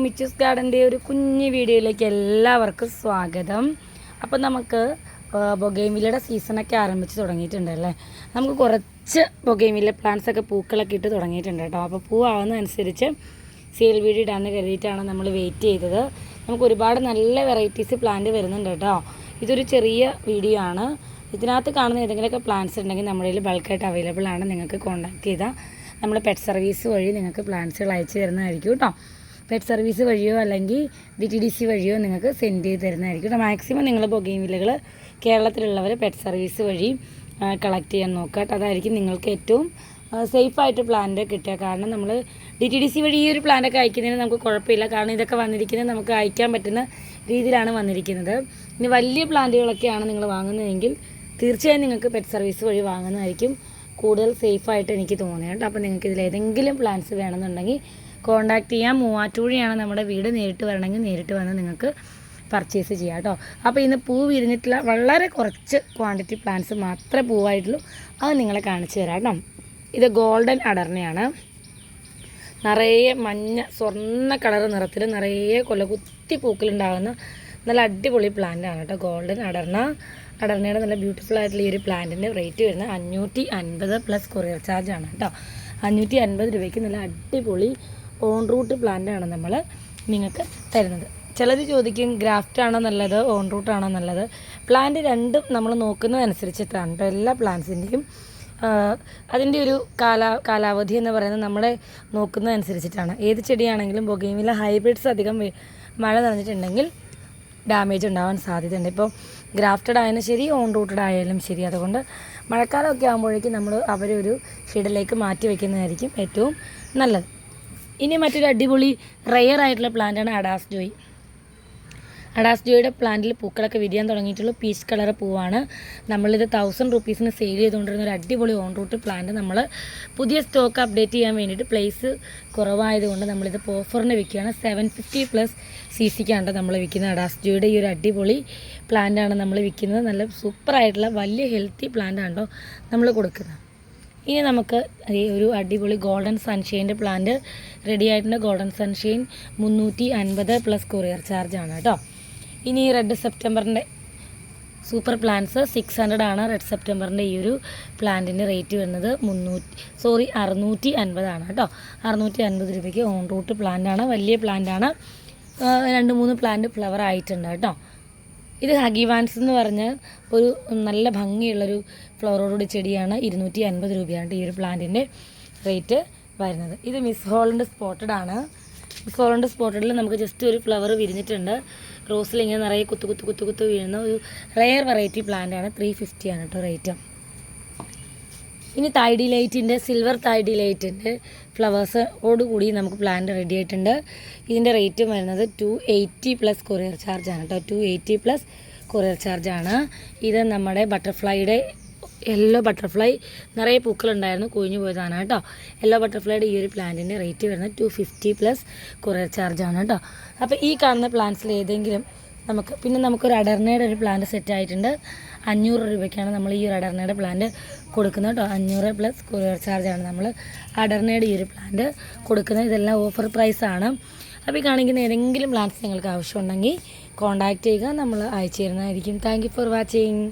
മിച്ചൂസ് ഗാർഡൻ്റെ ഒരു കുഞ്ഞു വീഡിയോയിലേക്ക് എല്ലാവർക്കും സ്വാഗതം. അപ്പോൾ നമുക്ക് ബൊഗെയിൻവില്ലയുടെ സീസണൊക്കെ ആരംഭിച്ച് തുടങ്ങിയിട്ടുണ്ടല്ലേ. നമുക്ക് കുറച്ച് ബൊഗെയിൻവില്ല പ്ലാന്റ്സൊക്കെ പൂക്കളൊക്കെ ഇട്ട് തുടങ്ങിയിട്ടുണ്ട് കേട്ടോ. അപ്പോൾ പൂവാവുന്നതനുസരിച്ച് സെയിൽ വീഡിയോ ഇടാന്ന് കരുതിയിട്ടാണ് നമ്മൾ വെയിറ്റ് ചെയ്തത്. നമുക്ക് ഒരുപാട് നല്ല വെറൈറ്റീസ് പ്ലാന്റ് വരുന്നുണ്ട് കേട്ടോ. ഇതൊരു ചെറിയ വീഡിയോ ആണ്. ഇതിനകത്ത് കാണുന്ന ഏതെങ്കിലുമൊക്കെ പ്ലാന്റ്സ് ഉണ്ടെങ്കിൽ നമ്മുടെ കയ്യിൽ ബൾക്കായിട്ട് അവൈലബിൾ ആണ്. നിങ്ങൾക്ക് കോൺടാക്ട് ചെയ്താൽ നമ്മൾ പെറ്റ് സർവീസ് വഴി നിങ്ങൾക്ക് പ്ലാന്റ്സുകൾ അയച്ചു തരുന്നതായിരിക്കും കേട്ടോ. പെറ്റ് സർവീസ് വഴിയോ അല്ലെങ്കിൽ DTDC വഴിയോ നിങ്ങൾക്ക് സെൻഡ് ചെയ്ത് തരുന്നതായിരിക്കും കേട്ടോ. മാക്സിമം നിങ്ങൾ ബൊഗെയിൻവില്ലകൾ കേരളത്തിലുള്ളവർ പെറ്റ് സർവീസ് വഴി കളക്ട് ചെയ്യാൻ നോക്കുക കേട്ടോ. അതായിരിക്കും നിങ്ങൾക്ക് ഏറ്റവും സേഫായിട്ട് പ്ലാന്റ് കിട്ടുക. കാരണം നമ്മൾ DTDC വഴി ഈ ഒരു പ്ലാന്റൊക്കെ അയക്കുന്നതിന് നമുക്ക് കുഴപ്പമില്ല. കാരണം ഇതൊക്കെ വന്നിരിക്കുന്നത് നമുക്ക് അയക്കാൻ പറ്റുന്ന രീതിയിലാണ് വന്നിരിക്കുന്നത്. ഇനി വലിയ പ്ലാന്റുകളൊക്കെയാണ് നിങ്ങൾ വാങ്ങുന്നതെങ്കിൽ തീർച്ചയായും നിങ്ങൾക്ക് പെറ്റ് സർവീസ് വഴി വാങ്ങുന്നതായിരിക്കും കൂടുതൽ സേഫായിട്ട് എനിക്ക് തോന്നിയത് കേട്ടോ. അപ്പോൾ നിങ്ങൾക്ക് ഇതിൽ ഏതെങ്കിലും പ്ലാന്റ്സ് വേണമെന്നുണ്ടെങ്കിൽ കോൺടാക്ട് ചെയ്യാം. മൂവാറ്റുപുഴയാണ് നമ്മുടെ വീട്. നേരിട്ട് വരണമെങ്കിൽ നേരിട്ട് വന്ന് നിങ്ങൾക്ക് പർച്ചേസ് ചെയ്യാം കേട്ടോ. അപ്പോൾ ഇന്ന് പൂ വിരിഞ്ഞിട്ടുള്ള വളരെ കുറച്ച് ക്വാണ്ടിറ്റി പ്ലാന്റ്സ് മാത്രമേ പൂവായിട്ടുള്ളൂ. അത് നിങ്ങളെ കാണിച്ചു തരാം കേട്ടോ. ഇത് ഗോൾഡൻ അടർണയാണ്. നിറയെ മഞ്ഞ സ്വർണ്ണ കളർ നിറത്തിൽ നിറയെ കൊലകുത്തി പൂക്കളുണ്ടാകുന്ന നല്ല അടിപൊളി പ്ലാന്റാണ് കേട്ടോ. ഗോൾഡൻ അടർണയുടെ നല്ല ബ്യൂട്ടിഫുൾ ആയിട്ടുള്ള ഈ ഒരു പ്ലാന്റിൻ്റെ റേറ്റ് വരുന്നത് 550 പ്ലസ് കൊറിയർ ചാർജാണ് കേട്ടോ. 550 രൂപയ്ക്ക് നല്ല അടിപൊളി ഓൺ റൂട്ട് പ്ലാന്റാണ് നമ്മൾ നിങ്ങൾക്ക് തരുന്നത്. ചിലർ ചോദിക്കും ഗ്രാഫ്റ്റ് ആണോ നല്ലത് ഓൺ റൂട്ട് ആണോ നല്ലത്. പ്ലാന്റ് രണ്ടും നമ്മൾ നോക്കുന്നതനുസരിച്ചിട്ടാണ് കേട്ടോ. എല്ലാ പ്ലാന്റ്സിൻ്റെയും അതിൻ്റെ ഒരു കാലാവധി എന്ന് പറയുന്നത് നമ്മളെ നോക്കുന്നതനുസരിച്ചിട്ടാണ്. ഏത് ചെടിയാണെങ്കിലും ബൊഗെയിൻവില്ല ഹൈബ്രിഡ്സ് അധികം മഴ നനഞ്ഞിട്ടുണ്ടെങ്കിൽ ഡാമേജ് ഉണ്ടാവാൻ സാധ്യതയുണ്ട്. ഇപ്പോൾ ഗ്രാഫ്റ്റഡ് ആയാലും ശരി ഓൺ റൂട്ടഡ് ആയാലും ശരി. അതുകൊണ്ട് മഴക്കാലമൊക്കെ ആകുമ്പോഴേക്കും നമ്മൾ അവരൊരു ഷെയ്ഡിലേക്ക് മാറ്റി വയ്ക്കുന്നതായിരിക്കും ഏറ്റവും നല്ലത്. ഇനി മറ്റൊരു അടിപൊളി റെയർ ആയിട്ടുള്ള പ്ലാന്റാണ് അഡാസ്ജോയുടെ പ്ലാന്റിൽ പൂക്കളൊക്കെ വിരിയാൻ തുടങ്ങിയിട്ടുള്ള പീച്ച് കളർ പൂവാണ്. നമ്മളിത് 1000 റുപ്പീസിന് സെയിൽ ചെയ്തുകൊണ്ടിരുന്ന ഒരു അടിപൊളി ഓൺ റൂട്ട് പ്ലാന്റ് നമ്മൾ പുതിയ സ്റ്റോക്ക് അപ്ഡേറ്റ് ചെയ്യാൻ വേണ്ടിയിട്ട് പ്ലേസ് കുറവായതുകൊണ്ട് നമ്മളിത് ഓഫറിന് വിൽക്കുകയാണ്. 750 പ്ലസ് CCക്കാണ് നമ്മൾ വിൽക്കുന്നത്. അഡാസ്ജോയുടെ ഈ ഒരു അടിപൊളി പ്ലാന്റാണ് നമ്മൾ വിൽക്കുന്നത്. നല്ല സൂപ്പറായിട്ടുള്ള വലിയ ഹെൽത്തി പ്ലാന്റാണോ നമ്മൾ കൊടുക്കുന്നത്. ഇനി നമുക്ക് ഒരു അടിപൊളി ഗോൾഡൻ സൺഷൈൻ്റെ പ്ലാന്റ് റെഡി ആയിട്ടുണ്ട്. ഗോൾഡൻ സൺഷൈൻ 350 പ്ലസ് കൊറിയർ ചാർജാണ് കേട്ടോ. ഇനി റെഡ് സെപ്റ്റംബറിൻ്റെ സൂപ്പർ പ്ലാന്റ്സ് 600 ആണ്. റെഡ് സെപ്റ്റംബറിൻ്റെ ഈ ഒരു പ്ലാന്റിൻ്റെ റേറ്റ് വരുന്നത് 650 ആണ് കേട്ടോ. 650 രൂപയ്ക്ക് ഓൺ റൂട്ട് പ്ലാന്റാണ്. വലിയ പ്ലാന്റാണ്. 2-3 പ്ലാന്റ് ഫ്ലവർ ആയിട്ടുണ്ട് കേട്ടോ. ഇത് ഹഗിവാൻസ് എന്ന് പറഞ്ഞ ഒരു നല്ല ഭംഗിയുള്ളൊരു ഫ്ലവറോടുകൂടി ചെടിയാണ്. 250 രൂപയാണ് ഈ ഒരു പ്ലാന്റിൻ്റെ റേറ്റ് വരുന്നത്. ഇത് മിസ് ഹോളണ്ട് സ്പോട്ടഡ് ആണ്. മിസ് ഹോളണ്ട് സ്പോട്ടഡിൽ നമുക്ക് ജസ്റ്റ് ഒരു ഫ്ലവർ വിരിഞ്ഞിട്ടുണ്ട്. റോസിൽ ഇങ്ങനെ നിറയെ കുത്തു വീഴുന്ന ഒരു റെയർ വെറൈറ്റി പ്ലാന്റാണ്. 350 ആണ് കേട്ടോ റേറ്റ്. ഇനി തൈഡിലൈറ്റിൻ്റെ സിൽവർ തൈഡിലൈറ്റിൻ്റെ ഫ്ലവേഴ്സോടുകൂടി നമുക്ക് പ്ലാന്റ് റെഡി ആയിട്ടുണ്ട്. ഇതിൻ്റെ റേറ്റ് വരുന്നത് 280 പ്ലസ് കൊറിയർ ചാർജാണ് കേട്ടോ. 280 പ്ലസ് കൊറിയർ ചാർജാണ്. ഇത് നമ്മുടെ ബട്ടർഫ്ലൈയുടെ യെല്ലോ ബട്ടർഫ്ലൈ നിറയെ പൂക്കളുണ്ടായിരുന്നു, കൊഴിഞ്ഞു പോയതാണ് കേട്ടോ. യെല്ലോ ബട്ടർഫ്ലൈയുടെ ഈ ഒരു പ്ലാന്റിൻ്റെ റേറ്റ് വരുന്നത് 250 പ്ലസ് കൊറിയർ ചാർജാണ് കേട്ടോ. അപ്പോൾ ഈ കാണുന്ന പ്ലാന്റ്സിൽ ഏതെങ്കിലും നമുക്കൊരു അഡർണയുടെ ഒരു പ്ലാന്റ് സെറ്റ് ആയിട്ടുണ്ട്. 500 രൂപയ്ക്കാണ് നമ്മൾ ഈ ഒരു അഡർണയുടെ പ്ലാന്റ് കൊടുക്കുന്നത് കേട്ടോ. 500 പ്ലസ് കൊറിയർ ചാർജാണ് നമ്മൾ അഡർണയുടെ ഈ ഒരു പ്ലാന്റ് കൊടുക്കുന്നത്. ഇതെല്ലാം ഓഫർ പ്രൈസാണ്. അപ്പോൾ ഈ കാണിക്കുന്ന ഏതെങ്കിലും പ്ലാന്റ്സ് നിങ്ങൾക്ക് ആവശ്യമുണ്ടെങ്കിൽ കോൺടാക്റ്റ് ചെയ്യുക. നമ്മൾ അയച്ചു തരുന്നതായിരിക്കും. Thank you for watching.